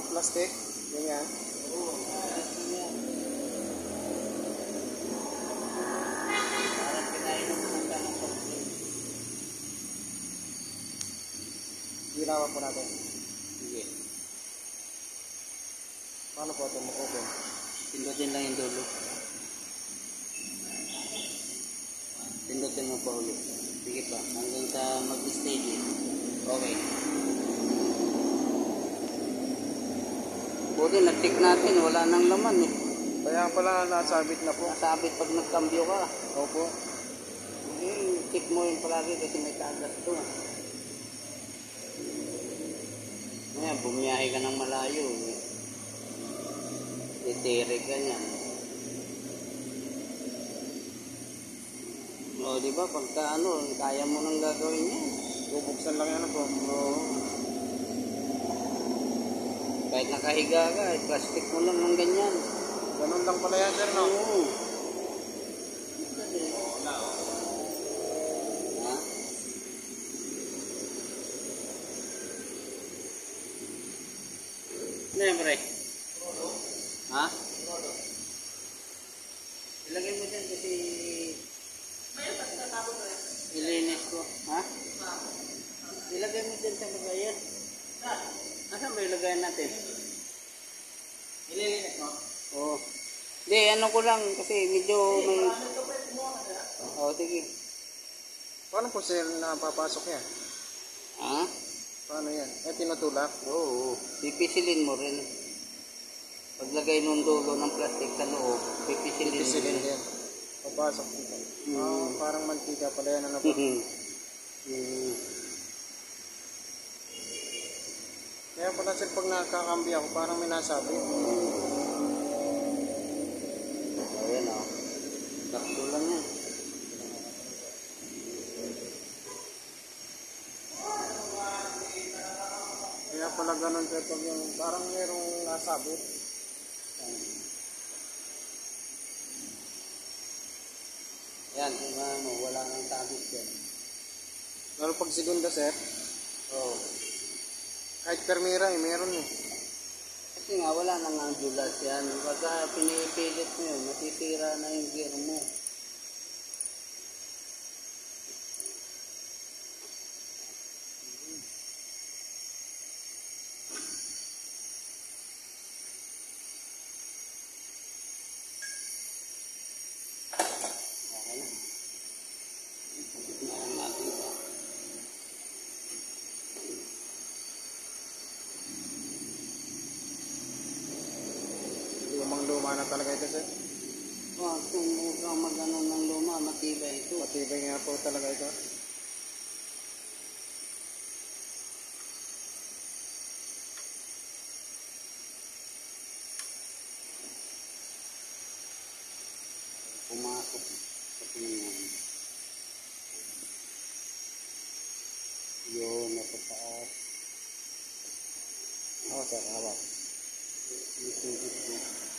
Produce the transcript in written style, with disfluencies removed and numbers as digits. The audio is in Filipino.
plastic. Ganyan. Oo. Parang pinainom mo ng tanong plastic. Ginawa po natin. Sige. Paano po ito mag-open? Pindutin lang yung dulo. Pindutin mo pa ulit. Sige pa. Hanggang sa mag-stage. Okay. Buti na-check natin. Wala nang laman eh. Kaya pala nasabit na po. Nasabit pag nagkambyo ka. Opo. Check mo yun palagi kasi may tagas to. Ngayon, bumiyahe ka ng malayo. Titirig ka niyan. O, diba? Pagka ano, kaya mo nang gagawin yan. Bubuksan lang yan po. Oo. Kahit nakahiga ka, plastic mo lang ng ganyan. Ganun lang pala yan, sir, no? Oo. Ha? Ano yan, pre? Ha? Ilagay mo dyan kasi ilinis ko. Ha? Ilagay mo dyan sa lagayan. Nasaan ba ilagayan natin? Ililinis mo? Oo. Hindi, ano ko lang kasi medyo may... Oo, sige. Paano po, sir, napapasok yan? Ha? Paano yan? Tinutulak? Oo. Pipisilin mo rin. Paglagay ng dulo ng plastic sa loob, pipisilin Pisilin rin. din. Papasok dito. Parang mantika pala yan, ano po? Kaya pala, sir, pag nakakambi ako, parang may nasabi. Ayan o. Sakto lang yan. Kaya pala ganun, sir, pag yung parang merong nasabi. Yan, kung ano, wala nang tabis yan. Pero pag segunda, sir, Oo. kahit permira, meron eh. Kasi nga, wala nang angulas yan. Pagka pinipilit mo yun, masisira na yung gear mo. Okay na. Tignan natin ito. Lumang-luma na talaga ito, sir. Kung mukhang mag-ano ng luma, matibay ito. Matibay nga po talaga ito. Pumasok sa tingin. Yun, nasa taas. Oo, sir, hawak. Ito.